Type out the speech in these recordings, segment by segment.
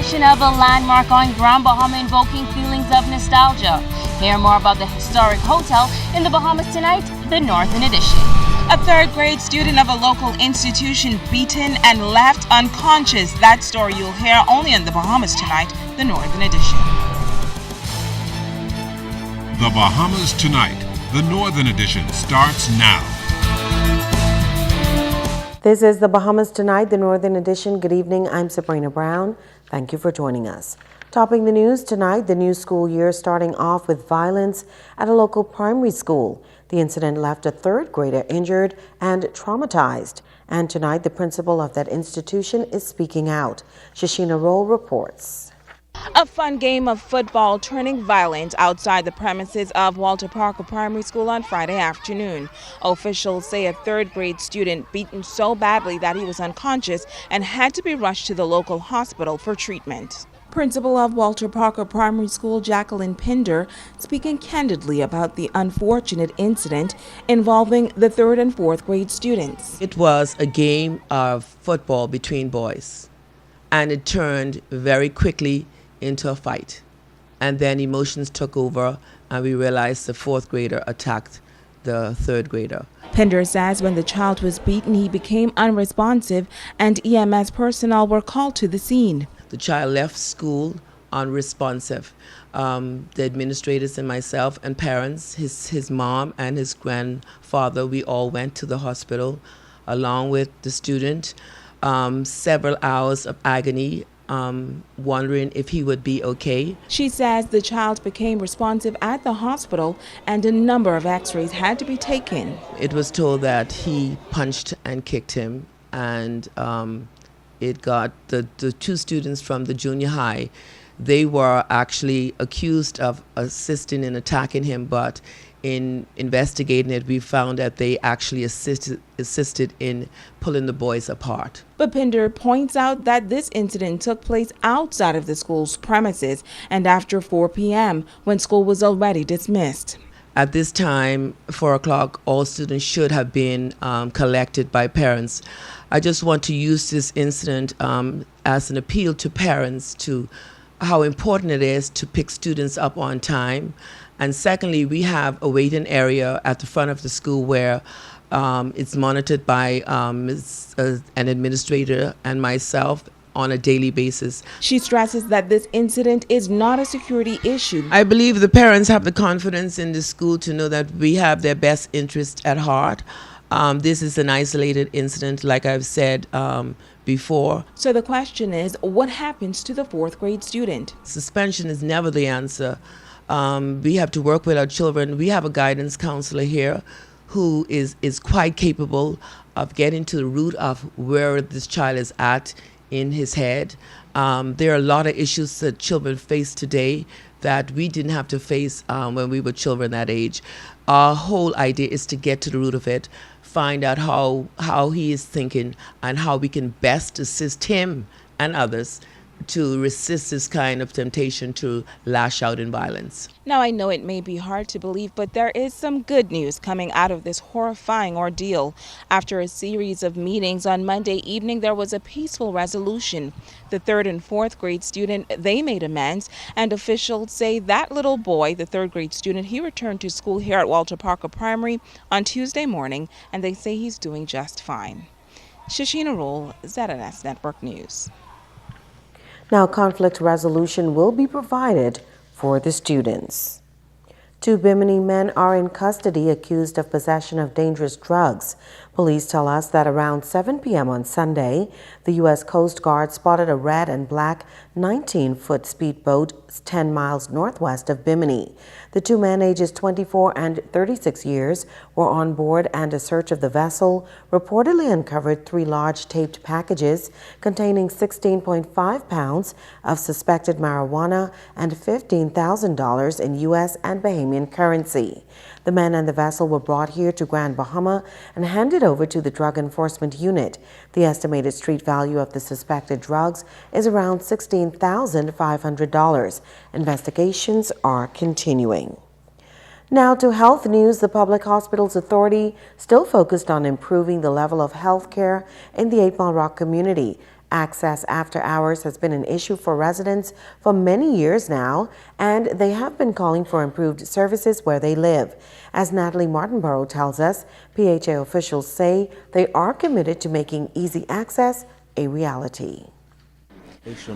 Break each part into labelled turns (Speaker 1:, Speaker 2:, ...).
Speaker 1: construction of a landmark on Grand Bahama invoking feelings of nostalgia. Hear more about the historic hotel in the Bahamas tonight, the Northern Edition.
Speaker 2: A third-grade student of a local institution beaten and left unconscious. That story you'll hear only in the Bahamas tonight, the Northern Edition.
Speaker 3: The Bahamas Tonight, the Northern Edition, starts now.
Speaker 4: This is the Bahamas Tonight, the Northern Edition. Good evening, I'm Sabrina Brown. Thank you for joining us. Topping the news tonight, the new school year starting off with violence at a local primary school. The incident left a third grader injured and traumatized. And tonight, the principal of that institution is speaking out. Shashina Roll reports.
Speaker 2: A fun game of football turning violent outside the premises of Walter Parker Primary School on Friday afternoon. Officials say a third-grade student beaten so badly that he was unconscious and had to be rushed to the local hospital for treatment. Principal of Walter Parker Primary School, Jacqueline Pinder, speaking candidly about the unfortunate incident involving the third and fourth grade students.
Speaker 5: It was a game of football between boys, and it turned very quickly into a fight, and then emotions took over and we realized the fourth grader attacked the third grader.
Speaker 2: Pinder says when the child was beaten, he became unresponsive and EMS personnel were called to the scene.
Speaker 5: The child left school unresponsive. The administrators and myself and parents, his mom and his grandfather, we all went to the hospital along with the student. Several hours of agony, wondering if he would be okay.
Speaker 2: She says the child became responsive at the hospital and a number of x-rays had to be taken.
Speaker 5: It was told that he punched and kicked him, and it got the two students from the junior high. They were actually accused of assisting in attacking him, but in investigating it, we found that they actually assisted in pulling the boys apart.
Speaker 2: But Pinder points out that this incident took place outside of the school's premises and after 4 p.m. when school was already dismissed.
Speaker 5: At this time, 4 o'clock, all students should have been collected by parents. I just want to use this incident as an appeal to parents to how important it is to pick students up on time. And secondly, we have a waiting area at the front of the school where it's monitored by an administrator and myself on a daily basis.
Speaker 2: She stresses that this incident is not a security issue.
Speaker 5: I believe the parents have the confidence in the school to know that we have their best interest at heart. This is an isolated incident, like I've said before.
Speaker 2: So the question is, what happens to the fourth grade student?
Speaker 5: Suspension is never the answer. We have to work with our children. We have a guidance counselor here who is quite capable of getting to the root of where this child is at in his head. There are a lot of issues that children face today that we didn't have to face when we were children that age. Our whole idea is to get to the root of it, find out how he is thinking and how we can best assist him and others to resist this kind of temptation to lash out in violence.
Speaker 2: Now, I know it may be hard to believe, but there is some good news coming out of this horrifying ordeal. After a series of meetings on Monday evening, there was a peaceful resolution. The third and fourth grade student, they made amends, and officials say that little boy, the third grade student, he returned to school here at Walter Parker Primary on Tuesday morning, and they say he's doing just fine. Shashina Roll, ZNS Network News.
Speaker 4: Now, conflict resolution will be provided for the students. 2 Bimini men are in custody accused of possession of dangerous drugs. Police tell us that around 7 p.m. on Sunday, the U.S. Coast Guard spotted a red and black 19-foot speedboat 10 miles northwest of Bimini. The 2 men, ages 24 and 36 years, were on board, and a search of the vessel reportedly uncovered 3 large taped packages containing 16.5 pounds of suspected marijuana and $15,000 in U.S. and Bahamian currency. The men and the vessel were brought here to Grand Bahama and handed over to the Drug Enforcement Unit. The estimated street value of the suspected drugs is around $16,500. Investigations are continuing. Now to health news. The Public Hospitals Authority still focused on improving the level of health care in the 8 Mile Rock community Access after hours has been an issue for residents for many years now, and they have been calling for improved services where they live. As Natalie Martinborough tells us, PHA officials say they are committed to making easy access a reality.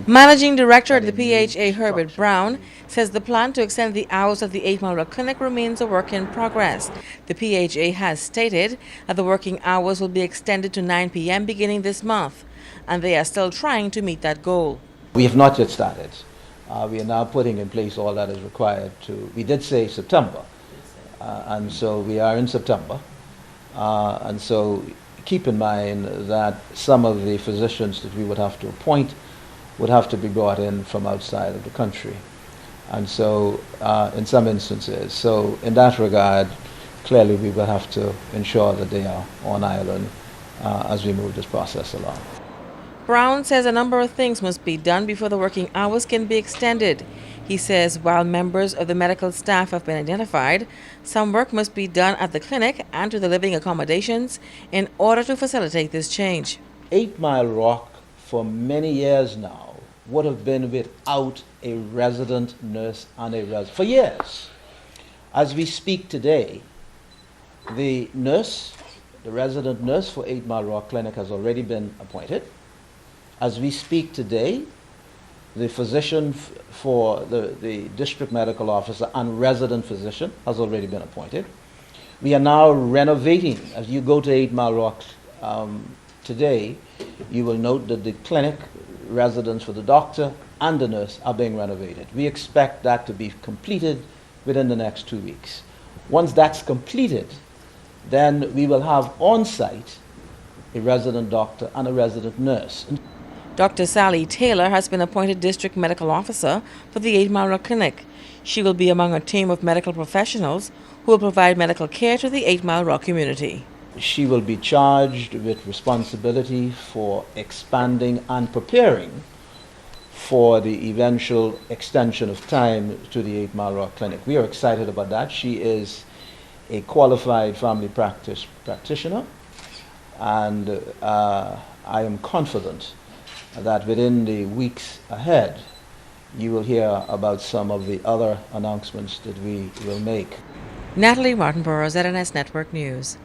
Speaker 6: Managing Director at the PHA, Herbert Brown, says the plan to extend the hours of the E.M.R clinic remains a work in progress. The PHA has stated that the working hours will be extended to 9 p.m. beginning this month, and they are still trying to meet that goal.
Speaker 7: We have not yet started. We are now putting in place all that is required to, we did say September, and so we are in September. And so keep in mind that some of the physicians that we would have to appoint would have to be brought in from outside of the country. And so in some instances, so in that regard, clearly we will have to ensure that they are on island as we move this process along.
Speaker 6: Brown says a number of things must be done before the working hours can be extended. He says while members of the medical staff have been identified, some work must be done at the clinic and to the living accommodations in order to facilitate this change.
Speaker 7: 8 Mile Rock for many years now would have been without a resident nurse and a resident for years. As we speak today, the nurse, the resident nurse for 8 Mile Rock Clinic has already been appointed. As we speak today, the physician for the district medical officer and resident physician has already been appointed. We are now renovating. As you go to 8 Mile Rock today, you will note that the clinic, residence for the doctor and the nurse are being renovated. We expect that to be completed within the next 2 weeks. Once that's completed, then we will have on site a resident doctor and a resident nurse.
Speaker 6: Dr. Sally Taylor has been appointed District Medical Officer for the 8 Mile Clinic. She will be among a team of medical professionals who will provide medical care to the 8 Mile Rock community.
Speaker 7: She will be charged with responsibility for expanding and preparing for the eventual extension of time to the 8 Mile Rock Clinic. We are excited about that. She is a qualified family practice practitioner, and I am confident that within the weeks ahead, you will hear about some of the other announcements that we will make.
Speaker 6: Natalie Martinborough, ZNS Network News.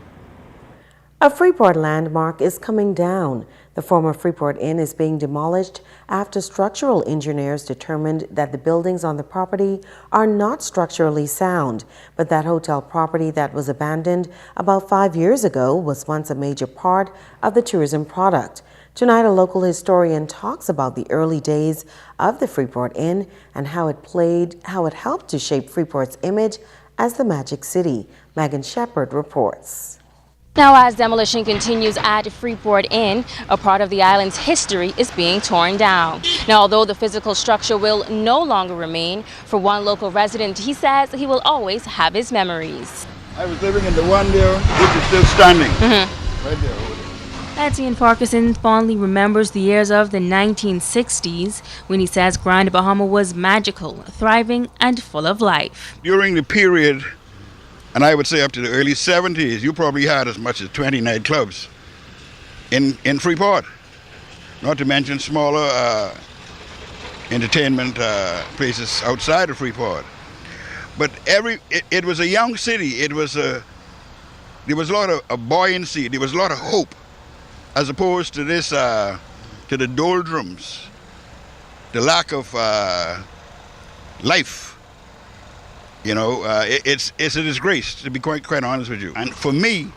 Speaker 4: A Freeport landmark is coming down. The former Freeport Inn is being demolished after structural engineers determined that the buildings on the property are not structurally sound, but that hotel property that was abandoned about 5 years ago was once a major part of the tourism product. Tonight, a local historian talks about the early days of the Freeport Inn and how it helped to shape Freeport's image as the Magic City. Megan Shepard reports.
Speaker 1: Now, as demolition continues at Freeport Inn, a part of the island's history is being torn down. Now, although the physical structure will no longer remain, for one local resident, he says he will always have his memories.
Speaker 8: I was living in the one there, which is still standing. Right there.
Speaker 1: Etienne Farquharson fondly remembers the years of the 1960s when he says Grand Bahama was magical, thriving, and full of life.
Speaker 8: During the period, and I would say up to the early 70s, you probably had as much as 20 nightclubs in Freeport. Not to mention smaller entertainment places outside of Freeport. But it was a young city. There was a lot of buoyancy. There was a lot of hope, as opposed to this, to the doldrums, the lack of life. You know, it's a disgrace, to be quite honest with you. And for me,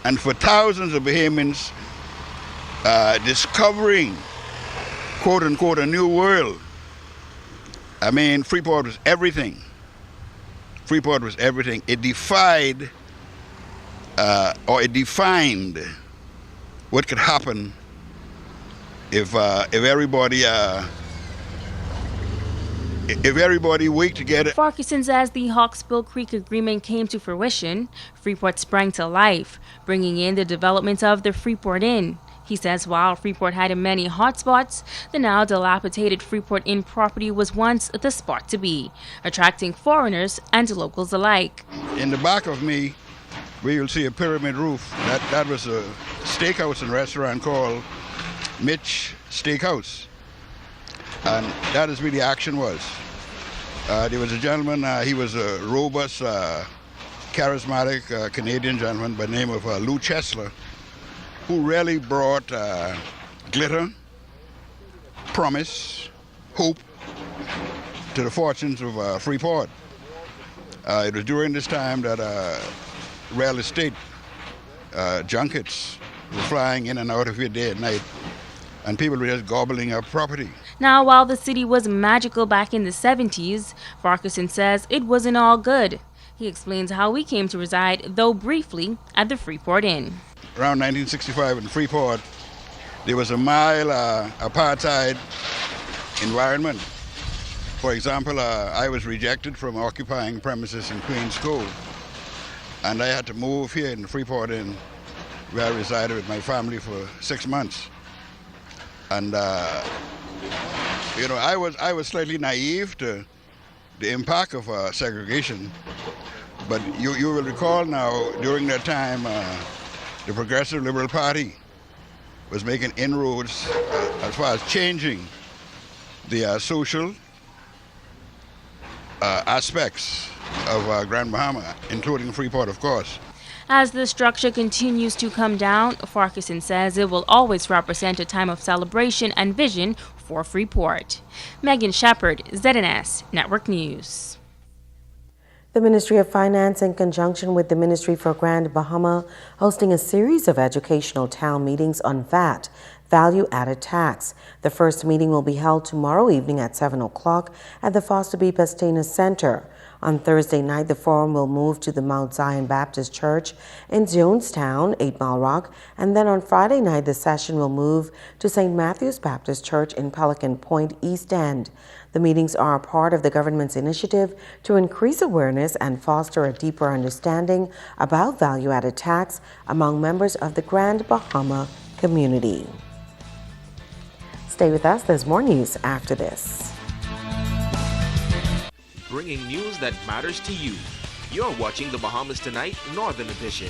Speaker 8: and for thousands of Bahamians discovering, quote unquote, a new world. I mean, Freeport was everything. Freeport was everything. It defied, or it defined what could happen if everybody worked together.
Speaker 1: Farquharson says the Hawksbill Creek Agreement came to fruition. Freeport sprang to life, bringing in the development of the Freeport Inn. He says while Freeport had many hotspots, the now dilapidated Freeport Inn property was once the spot to be, attracting foreigners and locals alike.
Speaker 8: In the back of me, where you'll see a pyramid roof, that was a steakhouse and restaurant called Mitch steakhouse. And that is where the action was. There was a gentleman, he was a robust, charismatic Canadian gentleman by the name of Lou Chesler, who really brought glitter, promise, hope to the fortunes of Freeport. It was during this time that real estate junkets were flying in and out of here day and night, and people were just gobbling up property.
Speaker 1: Now, while the city was magical back in the 70s, Farquharson says it wasn't all good. He explains how he came to reside, though briefly, at the Freeport Inn.
Speaker 8: Around 1965 in Freeport, there was a mild apartheid environment. For example, I was rejected from occupying premises in Queens School, and I had to move here in the Freeport Inn, where I resided with my family for 6 months. And I was slightly naive to the impact of segregation, but you will recall now, during that time, the Progressive Liberal Party was making inroads as far as changing the social aspects of Grand Bahama, including Freeport, of course.
Speaker 1: As the structure continues to come down, Farquharson says it will always represent a time of celebration and vision for Freeport. Megan Shepard, ZNS Network News.
Speaker 4: The Ministry of Finance, in conjunction with the Ministry for Grand Bahama, hosting a series of educational town meetings on VAT, value-added tax. The first meeting will be held tomorrow evening at 7 o'clock at the Foster B. Pastena Center. On Thursday night, the forum will move to the Mount Zion Baptist Church in Jonestown, 8 Mile Rock, and then on Friday night, the session will move to St. Matthew's Baptist Church in Pelican Point, East End. The meetings are a part of the government's initiative to increase awareness and foster a deeper understanding about value-added tax among members of the Grand Bahama community. Stay with us, there's more news after this.
Speaker 9: Bringing news that matters to you. You're watching the Bahamas Tonight Northern Edition.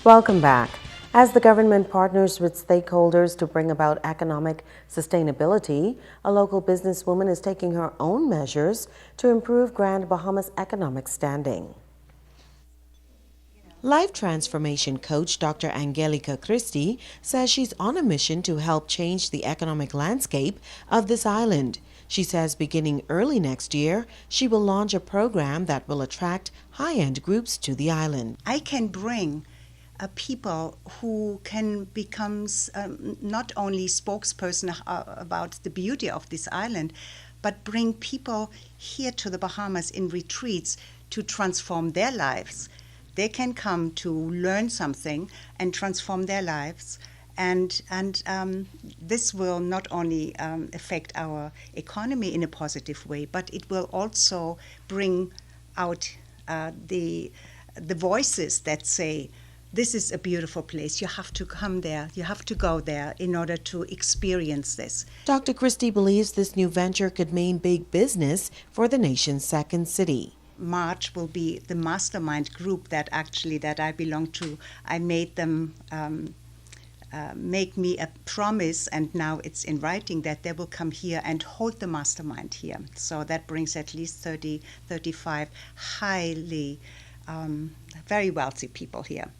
Speaker 4: Welcome back. As the government partners with stakeholders to bring about economic sustainability, a local businesswoman is taking her own measures to improve Grand Bahama's economic standing. Life transformation coach Dr. Angelica Christie says she's on a mission to help change the economic landscape of this island. She says beginning early next year, she will launch a program that will attract high-end groups to the island.
Speaker 10: I can bring people who can become not only spokesperson about the beauty of this island, but bring people here to the Bahamas in retreats to transform their lives. They can come to learn something and transform their lives. And this will not only affect our economy in a positive way, but it will also bring out the voices that say, this is a beautiful place. You have to come there. You have to go there in order to experience this.
Speaker 4: Dr. Christie believes this new venture could mean big business for the nation's second city.
Speaker 10: March will be the mastermind group that I belong to. I made them make me a promise, and now it's in writing, that they will come here and hold the mastermind here. So that brings at least 30, 35 highly, very wealthy people here.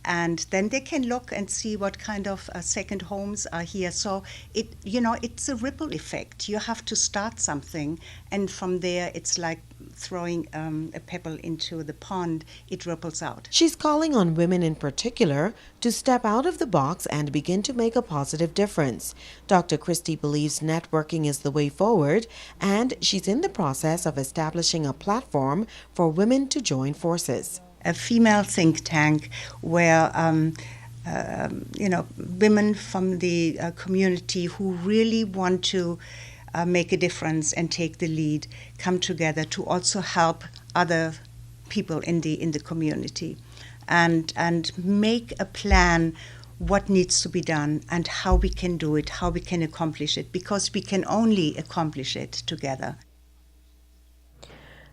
Speaker 10: And then they can look and see what kind of second homes are here. So it's a ripple effect. You have to start something, and from there it's like throwing a pebble into the pond. It ripples out.
Speaker 4: She's calling on women in particular to step out of the box and begin to make a positive difference. Dr. Christie believes networking is the way forward, and she's in the process of establishing a platform for women to join forces.
Speaker 10: A female think tank where women from the community who really want to make a difference and take the lead come together to also help other people in the community and make a plan what needs to be done and how we can do it, how we can accomplish it, because we can only accomplish it together.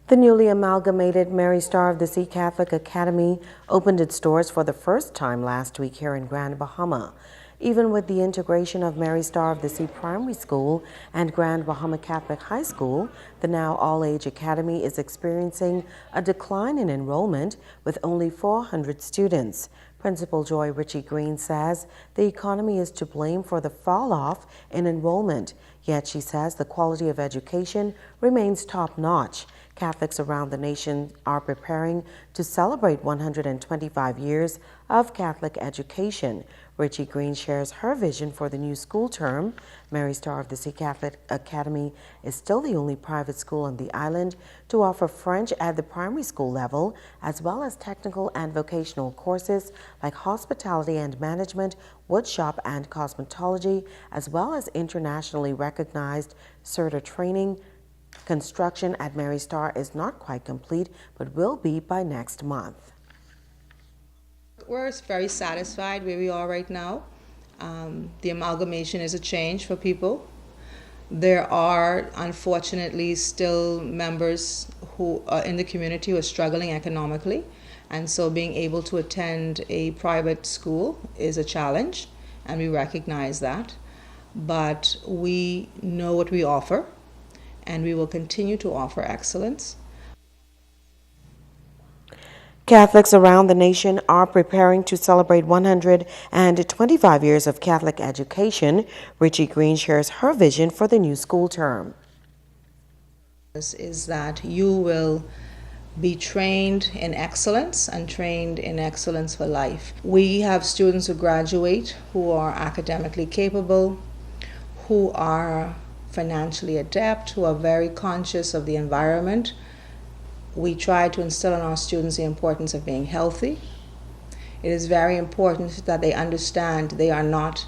Speaker 4: The newly amalgamated Mary Star of the Sea Catholic Academy opened its doors for the first time last week here in Grand Bahama. Even with the integration of Mary Star of the Sea Primary School and Grand Bahama Catholic High School, the now all-age academy is experiencing a decline in enrollment with only 400 students. Principal Joy Ritchie Green says the economy is to blame for the fall-off in enrollment, yet she says the quality of education remains top-notch. Catholics around the nation are preparing to celebrate 125 years of Catholic education. Ritchie Green shares her vision for the new school term. Mary Star of the Sea Catholic Academy is still the only private school on the island to offer French at the primary school level, as well as technical and vocational courses like hospitality and management, woodshop and cosmetology, as well as internationally recognized CERTA training. Construction at Mary Star is not quite complete, but will be by next month.
Speaker 11: We're very satisfied where we are right now. The amalgamation is a change for people. There are, unfortunately, still members who are in the community who are struggling economically, and so being able to attend a private school is a challenge, and we recognize that. But we know what we offer, and we will continue to offer excellence.
Speaker 4: Catholics around the nation are preparing to celebrate 125 years of Catholic education. Ritchie Green shares her vision for the new school term.
Speaker 11: Is that you will be trained in excellence and trained in excellence for life. We have students who graduate who are academically capable, who are financially adept, who are very conscious of the environment. We try to instill in our students the importance of being healthy. It is very important that they understand they are not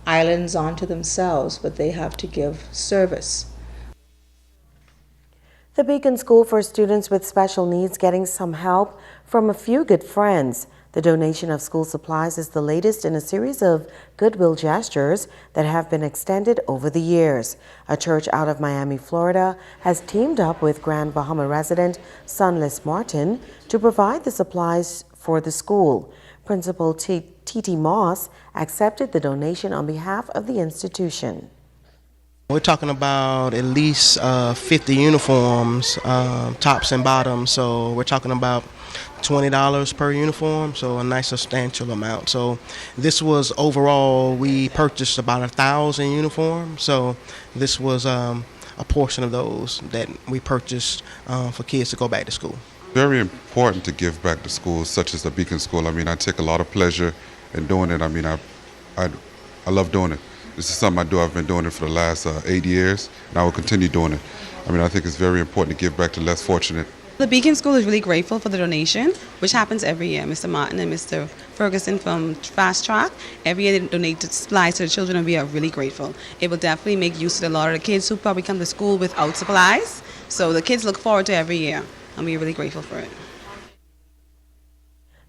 Speaker 11: islands unto themselves, but they have to give service.
Speaker 4: The Beacon School for students with special needs getting some help from a few good friends. The donation of school supplies is the latest in a series of goodwill gestures that have been extended over the years. A church out of Miami, Florida, has teamed up with Grand Bahama resident Sunless Martin to provide the supplies for the school. Principal Titi Moss accepted the donation on behalf of the institution.
Speaker 12: We're talking about at least 50 uniforms, tops and bottoms, so we're talking about $20 per uniform, so a nice substantial amount. So this was overall, we purchased about 1,000 uniforms, so this was a portion of those that we purchased for kids to go back to school.
Speaker 13: Very important to give back to schools such as the Beacon School. I mean, I take a lot of pleasure in doing it. I mean, I love doing it. This is something I do. I've been doing it for the last 8 years, and I will continue doing it. I mean, I think it's very important to give back to less fortunate.
Speaker 14: The Beacon School is really grateful for the donation, which happens every year. Mr. Martin and Mr. Ferguson from Fast Track, every year they donate supplies to the children, and we are really grateful. It will definitely make use of a lot of the kids who probably come to school without supplies. So the kids look forward to every year, and we're really grateful for it.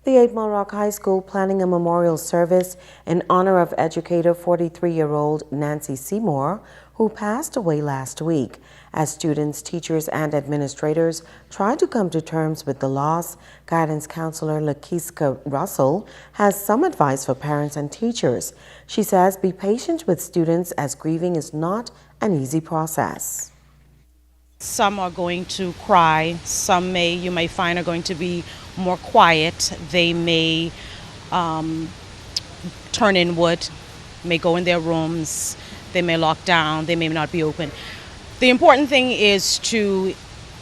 Speaker 4: The 8-Mile Rock High School planning a memorial service in honor of educator 43-year-old Nancy Seymour, who passed away last week. As students, teachers, and administrators try to come to terms with the loss, guidance counselor Lakeisha Russell has some advice for parents and teachers. She says, be patient with students as grieving is not an easy process.
Speaker 15: Some are going to cry, some you may find are going to be more quiet. They may turn inward, may go in their rooms, they may lock down, they may not be open. The important thing is to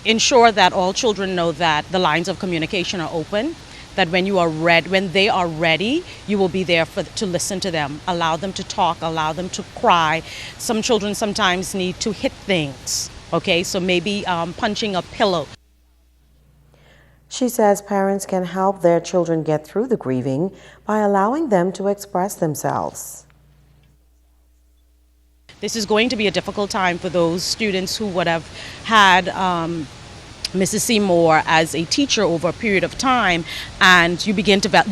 Speaker 15: ensure that all children know that the lines of communication are open, that when they are ready, you will be there to listen to them, allow them to talk, allow them to cry. Some children sometimes need to hit things, okay, so maybe punching a pillow.
Speaker 4: She says parents can help their children get through the grieving by allowing them to express themselves.
Speaker 15: This is going to be a difficult time for those students who would have had Mrs. Seymour as a teacher over a period of time, and you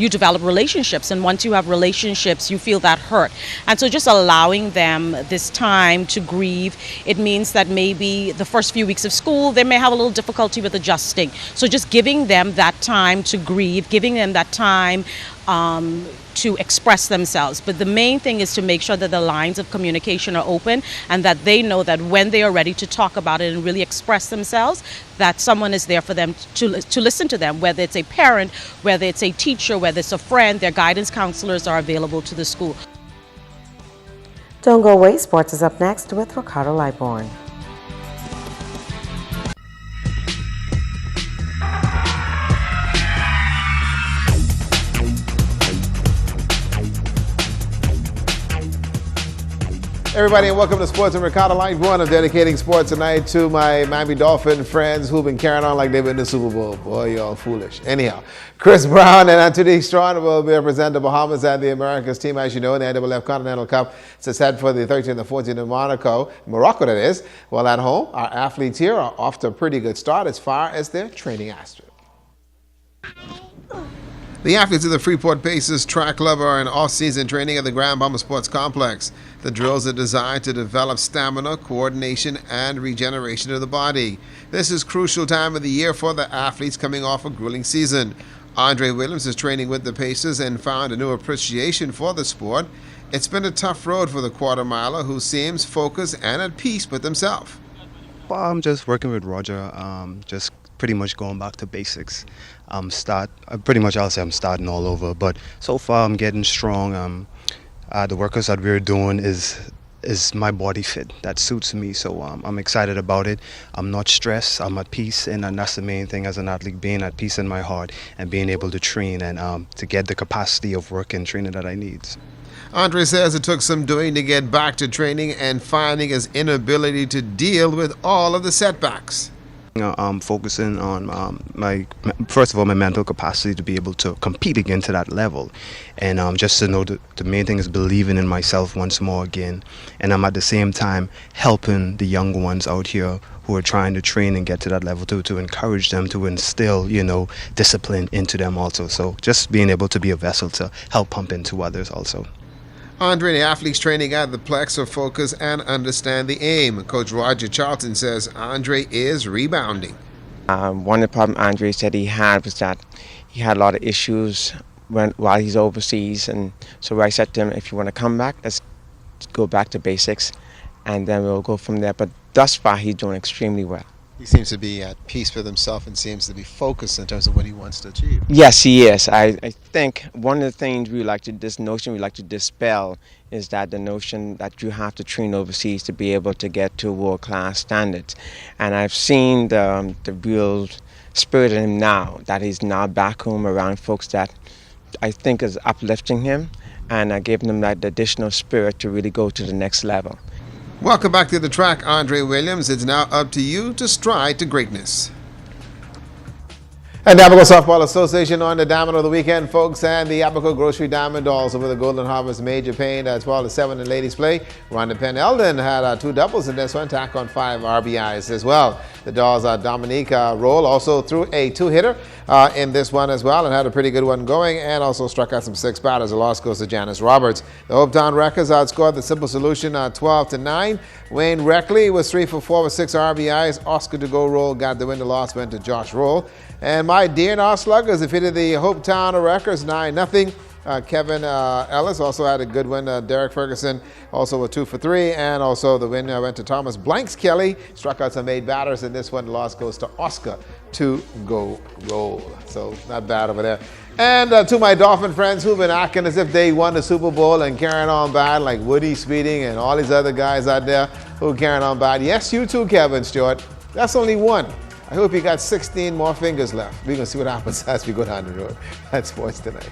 Speaker 15: develop relationships, and once you have relationships you feel that hurt, and so just allowing them this time to grieve, it means that maybe the first few weeks of school they may have a little difficulty with adjusting, so just giving them that time to grieve, giving them that time to express themselves. But the main thing is to make sure that the lines of communication are open and that they know that when they are ready to talk about it and really express themselves, that someone is there for them to listen to them, whether it's a parent, whether it's a teacher, whether it's a friend. Their guidance counselors are available to the school.
Speaker 4: Don't go away. Sports is up next with Ricardo Liborn.
Speaker 16: Everybody, and welcome to Sports and Ricardo Liborn. I'm dedicating sports tonight to my Miami Dolphin friends who've been carrying on like they've been in the Super Bowl. Boy, y'all foolish. Anyhow, Chris Brown and Anthony Strawn will represent the Bahamas and the Americas team, as you know, in the IAAF Continental Cup. It's set for the 13th and 14th in Morocco, that is. Well, at home, our athletes here are off to a pretty good start as far as their training aspect. The athletes of the Freeport Pacers track club are in off-season training at the Grand Bahama Sports Complex. The drills are designed to develop stamina, coordination, and regeneration of the body. This is a crucial time of the year for the athletes coming off a grueling season. Andre Williams is training with the Pacers and found a new appreciation for the sport. It's been a tough road for the quarter miler who seems focused and at peace with himself.
Speaker 17: Well, I'm just working with Roger, just pretty much going back to basics. I'll say I'm starting all over, but so far I'm getting strong. The workouts that we're doing is my body fit. That suits me, so I'm excited about it. I'm not stressed, I'm at peace, and that's the main thing as an athlete, being at peace in my heart and being able to train and to get the capacity of work and training that I need.
Speaker 16: Andre says it took some doing to get back to training and finding his inability to deal with all of the setbacks.
Speaker 17: I'm focusing on first of all, my mental capacity to be able to compete again to that level. And just to know the main thing is believing in myself once more again. And I'm at the same time helping the young ones out here who are trying to train and get to that level to encourage them, to instill, discipline into them also. So just being able to be a vessel to help pump into others also.
Speaker 16: Andre and the athletes training at the Plex are focused and understand the aim. Coach Roger Charlton says Andre is rebounding.
Speaker 18: One of the problems Andre said he had was that he had a lot of issues while he's overseas. And so I said to him, if you want to come back, let's go back to basics, and then we'll go from there. But thus far, he's doing extremely well.
Speaker 16: He seems to be at peace with himself and seems to be focused in terms of what he wants to achieve.
Speaker 18: Yes, he is. I think one of the things we like to dispel is that the notion that you have to train overseas to be able to get to world-class standards. And I've seen the real spirit in him now, that he's now back home around folks that I think is uplifting him and giving him that additional spirit to really go to the next level.
Speaker 16: Welcome back to the track, Andre Williams. It's now up to you to stride to greatness. And the Abaco Softball Association on the Diamond of the weekend, folks, and the Abaco Grocery Diamond Dolls over the Golden Harvest Major Pain as well as 7 in ladies play. Rhonda Penn Eldon had 2 doubles in this one, tack on 5 RBIs as well. The Dolls, Dominique Roll also threw a 2-hitter in this one as well and had a pretty good one going, and also struck out some 6 batters. The loss goes to Janice Roberts. The Hopetown Wreckers outscored the Simple Solution 12-9. Wayne Reckley was 3 for 4 with 6 RBIs. Oscar DeGo Roll got the win. The loss went to Josh Roll. And my DNR Sluggers defeated the Hopetown Wreckers 9-0. Kevin Ellis also had a good win. Derek Ferguson also with 2 for 3. And also the win went to Thomas Blanks Kelly. Struck out some 8 batters in this one. The loss goes to Oscar DeGo Roll. So not bad over there. And to my Dolphin friends who've been acting as if they won the Super Bowl and carrying on bad, like Woody Speeding and all these other guys out there who are carrying on bad. Yes, you too, Kevin Stewart. That's only one. I hope you got 16 more fingers left. We're going to see what happens as we go down the road. That's Sports Tonight.